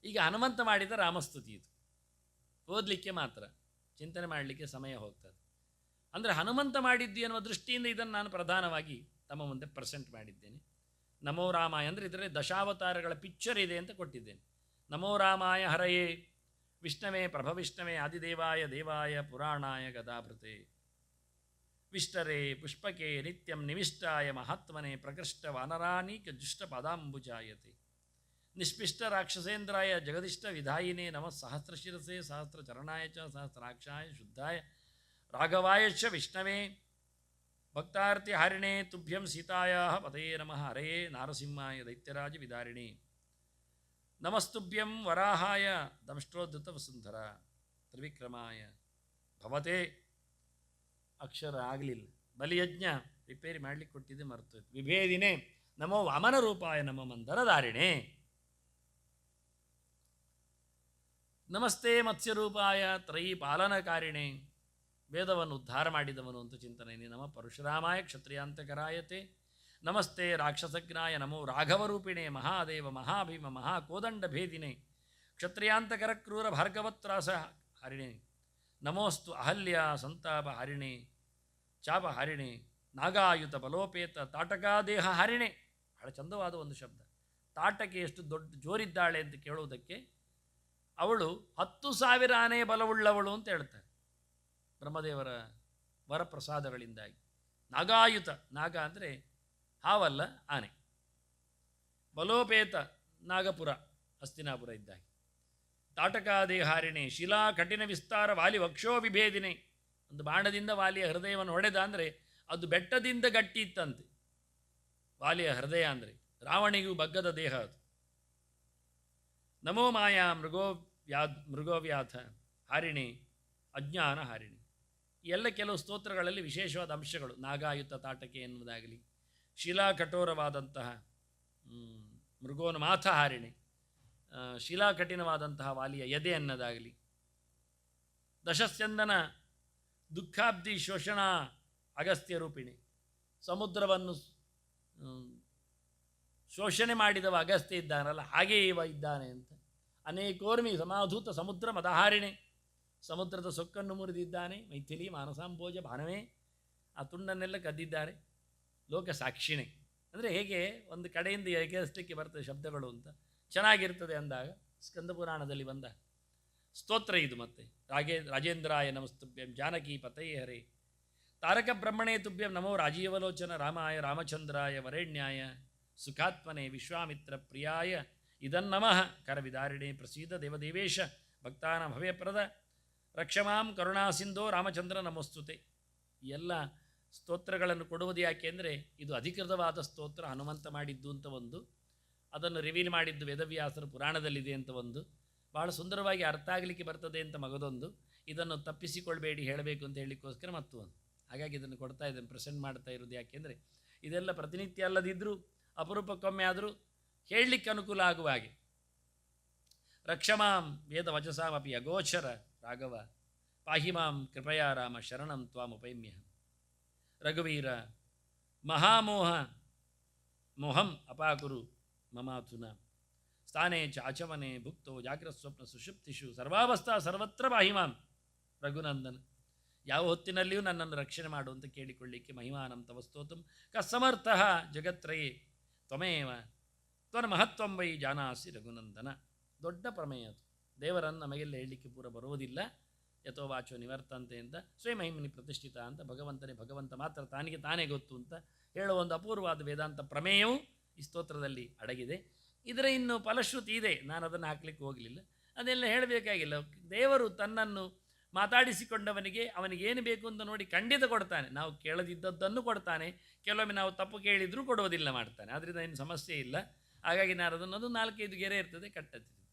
ಈಗ ಹನುಮಂತ ಮಾಡಿದ ರಾಮಸ್ತುತಿ ಇದು, ಓದಲಿಕ್ಕೆ ಮಾತ್ರ, ಚಿಂತನೆ ಮಾಡಲಿಕ್ಕೆ ಸಮಯ ಹೋಗ್ತದೆ. ಅಂದರೆ ಹನುಮಂತ ಮಾಡಿದ್ದು ಎನ್ನುವ ದೃಷ್ಟಿಯಿಂದ ಇದನ್ನು ನಾನು ಪ್ರಧಾನವಾಗಿ ತಮ್ಮ ಮುಂದೆ ಪ್ರೆಸೆಂಟ್ ಮಾಡಿದ್ದೇನೆ. ನಮೋ ರಾಮಾಯ ಅಂದರೆ ಇದರಲ್ಲಿ ದಶಾವತಾರಗಳ ಪಿಕ್ಚರ್ ಇದೆ ಅಂತ ಕೊಟ್ಟಿದ್ದೇನೆ. ನಮೋ ರಾಮಾಯ ಹರಯೇ ವಿಷ್ಣವೇ ಪ್ರಭವಿಷ್ಣವೇ ಆದಿದೇವಾಯ ದೇವಾಯ ಪುರಾಣಾಯ ಗದಾಭೃತೆ ವಿಷ್ಟರೇ ಪುಷ್ಪಕೆ ನಿತ್ಯಂ ನಿವಿಷ್ಟಾಯ ಮಹಾತ್ಮನೆ ಪ್ರಕೃಷ್ಟ ವಾನರಾನೀಕ ಜುಷ್ಟ ಪದಾಂಬುಜಾಯತೆ ನಿಷ್ಪಿಷ್ಟ ರಾಕ್ಷಸೇಂದ್ರಾಯ ಜಗದಿಷ್ಟ ವಿಧಾಯಿನೇ ನಮಃ ಸಹಸ್ರಶಿರಸೆ ಸಹಸ್ರಚರಣಾಯ ಚ ಸಹಸ್ರಾಕ್ಷಾಯ ಶುದ್ಧಾಯ ರಾಘವಾಯ ಚ ವಿಷ್ಣವೇ ಭಕ್ತಾರ್ತಿ ಹಾರಿಣೇ ತುಭ್ಯಂ ಸೀತಾಯ ಪತಯೇ ನಮಃ ಹರಯೇ ನಾರಸಿಂಹಾಯ ದೈತ್ಯರಾಜ ವಿದಾರಿಣಿ ನಮಸ್ತುಭ್ಯಂ ವರಾಹಾಯ ದಂಷ್ಟ್ರೋದ್ಧತ ವಸುಂಧರ ತ್ರಿವಿಕ್ರಮಾಯ ಭವತೆ. ಅಕ್ಷರ ಆಗಲಿಲ್ಲ, ಬಲಿಯಜ್ಞ ರಿಪೇರಿ ಮಾಡಲಿಕ್ಕೆ ಕೊಟ್ಟಿದ್ದೆ ಮರ್ತೋಯ್ತು. ವಿಭೇದಿನೇ ನಮೋ ವಾಮನ ರೂಪಾಯ ನಮೋ ಮಂದರಧಾರಿಣೆ ನಮಸ್ತೆ ಮತ್ಸ್ಯರೂಪಾಯ ತ್ರಯೀ ಪಾಲನಕಾರಿಣೆ ವೇದವನ್ನು ಉದ್ಧಾರ ಮಾಡಿದವನು ಅಂತ ಚಿಂತನೆ. ನಮ ಪರಶುರಾಮಾಯ ಕ್ಷತ್ರಿಯಾಂತಕರಾಯತೆ ನಮಸ್ತೆ ರಾಕ್ಷಸಜ್ಞಾಯ ನಮೋ ರಾಘವರೂಪಿಣೆ ಮಹಾದೇವ ಮಹಾಭೀಮ ಮಹಾಕೋದಂಡ ಭೇದಿನೇ ಕ್ಷತ್ರಿಯಾಂತಕರ ಕ್ರೂರ ಭಾರ್ಗವತ್ರಾಸ ಹರಿಣೆ ನಮೋಸ್ತು ಅಹಲ್ಯ ಸಂತಾಪ ಹರಿಣೆ ಚಾಪ ಹರಿಣೆ ನಾಗಾಯುತ ಬಲೋಪೇತ ತಾಟಕಾದೇಹ ಹರಿಣೆ. ಬಹಳ ಚಂದವಾದ ಒಂದು ಶಬ್ದ. ತಾಟಕೆ ಎಷ್ಟು ದೊಡ್ಡ ಜೋರಿದ್ದಾಳೆ ಅಂತ ಕೇಳುವುದಕ್ಕೆ ಅವಳು 10,000 ಆನೆ ಬಲವುಳ್ಳವಳು ಅಂತ ಹೇಳ್ತಾರೆ ಬ್ರಹ್ಮದೇವರ ವರಪ್ರಸಾದಗಳಿಂದಾಗಿ. ನಾಗಾಯುತ, ನಾಗ ಅಂದರೆ ಹಾವಲ್ಲ ಆನೆ, ಬಲೋಪೇತ ನಾಗಪುರ ಹಸ್ತಿನಾಪುರ ಇದ್ದಾಗಿ. ತಾಟಕಾದೇಹಾರಿಣೆ ಶಿಲಾ ಕಠಿಣ ವಿಸ್ತಾರ ವಾಲಿ ವಕ್ಷೋ ವಿಭೇದಿನೇ. ಒಂದು ಬಾಣದಿಂದ ವಾಲಿಯ ಹೃದಯವನ್ನು ಹೊಡೆದ ಅಂದರೆ ಅದು ಬೆಟ್ಟದಿಂದ ಗಟ್ಟಿ ಇತ್ತಂತೆ ವಾಲಿಯ ಹೃದಯ ಅಂದರೆ. ರಾವಣಿಗೂ ಬಗ್ಗದ ದೇಹ ಅದು. ನಮೋ ಮಾಯಾ ಮೃಗೋವ್ಯಾಥ ಹಾರಿಣಿ ಅಜ್ಞಾನ ಹಾರಿಣಿ. ಎಲ್ಲ ಕೆಲವು ಸ್ತೋತ್ರಗಳಲ್ಲಿ ವಿಶೇಷವಾದ ಅಂಶಗಳು. ನಾಗಾಯುತ ತಾಟಕೆ ಎನ್ನುವುದಾಗಲಿ, ಶಿಲಾ ಕಠೋರವಾದಂತಹ ಮೃಗೋನ್ಮಾಥ ಹಾರಿಣಿ, ಶಿಲಾ ಕಠಿಣವಾದಂತಹ ವಾಲಿಯ ಎದೆ ಅನ್ನೋದಾಗಲಿ, ದಶಸ್ಯಂದನ ದುಃಖಾಬ್ದಿ ಶೋಷಣ ಅಗಸ್ತ್ಯ ರೂಪಿಣಿ, ಸಮುದ್ರವನ್ನು ಶೋಷಣೆ ಮಾಡಿದವ ಅಗಸ್ತ್ಯ ಇದ್ದಾನಲ್ಲ ಹಾಗೇ ಇವ ಇದ್ದಾನೆ ಅಂತ. ಅನೇಕೋರ್ಮಿ ಸಮಾಧೂತ ಸಮುದ್ರ ಮದಹಾರಿಣೆ, ಸಮುದ್ರದ ಸೊಕ್ಕನ್ನು ಮುರಿದಿದ್ದಾನೆ. ಮೈಥಿಲಿ ಮಾನಸಾಂಬೋಜ ಭಾನವೇ, ಆ ತುಂಡನ್ನೆಲ್ಲ ಕದ್ದಿದ್ದಾರೆ. ಲೋಕ ಸಾಕ್ಷಿಣೆ ಅಂದರೆ ಹೇಗೆ ಒಂದು ಕಡೆಯಿಂದ ಹೇಗಿರಲಿಕ್ಕೆ ಬರ್ತದೆ ಶಬ್ದಗಳು ಅಂತ ಚೆನ್ನಾಗಿರ್ತದೆ ಅಂದಾಗ ಸ್ಕಂದ ಪುರಾಣದಲ್ಲಿ ಬಂದ ಸ್ತೋತ್ರ ಇದು. ಮತ್ತೆ ರಾಜೇಂದ್ರಾಯ ನಮಸ್ತುಭ್ಯಂ ಜಾನಕಿ ಪತಯೇ ಹರೇ ತಾರಕ ಬ್ರಹ್ಮಣೇ ತುಭ್ಯಂ ನಮೋ ರಾಜೀವಲೋಚನ ರಾಮಾಯ ರಾಮಚಂದ್ರಾಯ ವರೇಣ್ಯಾಯ ಸುಖಾತ್ಮನೆ ವಿಶ್ವಾಮಿತ್ರ ಪ್ರಿಯಾಯ ಇದನ್ನಮಃ ಕರವಿದಾರಿಣೆ ಪ್ರಸೀದ ದೇವದೇವೇಶ ಭಕ್ತಾನ ಭವ್ಯಪ್ರದ ರಕ್ಷಮಾಂ ಕರುಣಾಸಿಂಧೋ ರಾಮಚಂದ್ರ ನಮೋಸ್ತುತೆ. ಎಲ್ಲ ಸ್ತೋತ್ರಗಳನ್ನು ಕೊಡುವುದು ಯಾಕೆ ಅಂದರೆ ಇದು ಅಧಿಕೃತವಾದ ಸ್ತೋತ್ರ, ಹನುಮಂತ ಮಾಡಿದ್ದು ಅಂತ ಒಂದು, ಅದನ್ನು ರಿವೀಲ್ ಮಾಡಿದ್ದು ವೇದವ್ಯಾಸರ ಪುರಾಣದಲ್ಲಿದೆ ಅಂತ ಒಂದು, ಭಾಳ ಸುಂದರವಾಗಿ ಅರ್ಥ ಆಗಲಿಕ್ಕೆ ಬರ್ತದೆ ಅಂತ ಮಗದೊಂದು, ಇದನ್ನು ತಪ್ಪಿಸಿಕೊಳ್ಬೇಡಿ ಹೇಳಬೇಕು ಅಂತ ಹೇಳಲಿಕ್ಕೋಸ್ಕರ ಮತ್ತು ಒಂದು. ಹಾಗಾಗಿ ಇದನ್ನು ಕೊಡ್ತಾ ಇದ್ದೇನೆ, ಪ್ರೆಸೆಂಟ್ ಮಾಡ್ತಾ ಇರೋದು ಯಾಕೆಂದರೆ ಇದೆಲ್ಲ ಪ್ರತಿನಿತ್ಯ ಅಲ್ಲದಿದ್ದರೂ ಅಪರೂಪಕ್ಕೊಮ್ಮೆ ಆದರೂ ಹೇಳಲಿಕ್ಕೆ ಅನುಕೂಲ ಆಗುವ ಹಾಗೆ. ರಕ್ಷಮಾಂ ವೇದ ವಚಸಾಮಪಿ ಅಗೋಚರ ರಾಘವ ಪಾಹಿಮಾಂ ಕೃಪಯಾ ರಾಮ ಶರಣಂ ತ್ವಾಮುಪೈಮ್ಯಹಂ. ರಘುವೀರ ಮಹಾಮೋಹ ಮೋಹಂ ಅಪಾಕುರು ಮಮಾಥುನ ಸ್ಥಾನೇ ಚ ಆಚಮನೆ ಭುಕ್ತೋ ಜಾಗ್ರಸ್ವಪ್ನ ಸುಷುಪ್ತಿಷು ಸರ್ವಾವಸ್ಥಾ ಸರ್ವತ್ರ ಪಾಹಿಮಾಂ. ರಘುನಂದನ, ಯಾವ ಹೊತ್ತಿನಲ್ಲಿಯೂ ನನ್ನನ್ನು ರಕ್ಷಣೆ ಮಾಡು ಅಂತ ಕೇಳಿಕೊಳ್ಳಿಕ್ಕೆ ಮಹಿಮಾನಂ ತವ ಸ್ತೋತಂ ಕಸ್ಸಮರ್ಥಃ ಜಗತ್ರಯೇ ತ್ವಮೇವ ತ್ವನ ಮಹತ್ವಂ ವೈ ಜಾನಾಸಿ ರಘುನಂದನ. ದೊಡ್ಡ ಪ್ರಮೇಯ ಅದು. ದೇವರನ್ನು ನಮಗೆಲ್ಲ ಹೇಳಲಿಕ್ಕೆ ಪೂರ ಬರುವುದಿಲ್ಲ. ಯಥೋ ವಾಚೋ ನಿವರ್ತಂತೆ ಅಂತ ಸ್ವಯಂಹಿಮನಿ ಪ್ರತಿಷ್ಠಿತ ಅಂತ ಭಗವಂತನೇ ಭಗವಂತ ಮಾತ್ರ ತಾನಿಗೆ ತಾನೇ ಗೊತ್ತು ಅಂತ ಹೇಳುವ ಒಂದು ಅಪೂರ್ವವಾದ ವೇದಾಂತ ಪ್ರಮೇಯವು ಈ ಸ್ತೋತ್ರದಲ್ಲಿ ಅಡಗಿದೆ. ಇದರ ಇನ್ನು ಫಲಶ್ರುತಿ ಇದೆ, ನಾನು ಅದನ್ನು ಹಾಕಲಿಕ್ಕೆ ಹೋಗಲಿಲ್ಲ, ಅದೆಲ್ಲ ಹೇಳಬೇಕಾಗಿಲ್ಲ. ದೇವರು ತನ್ನನ್ನು ಮಾತಾಡಿಸಿಕೊಂಡವನಿಗೆ ಅವನಿಗೇನು ಬೇಕು ಅಂತ ನೋಡಿ ಖಂಡಿತ ಕೊಡ್ತಾನೆ. ನಾವು ಕೇಳದಿದ್ದದ್ದನ್ನು ಕೊಡ್ತಾನೆ, ಕೆಲವೊಮ್ಮೆ ನಾವು ತಪ್ಪು ಕೇಳಿದರೂ ಕೊಡುವುದಿಲ್ಲ ಮಾಡ್ತಾನೆ. ಆದ್ದರಿಂದ ಏನು ಸಮಸ್ಯೆ ಇಲ್ಲ. ಹಾಗಾಗಿ ನಾನು ಅದನ್ನೊಂದು 4-5 ಗೆರೆ ಇರ್ತದೆ ಕಟ್ಟತ್ತಿದ್ದೆ.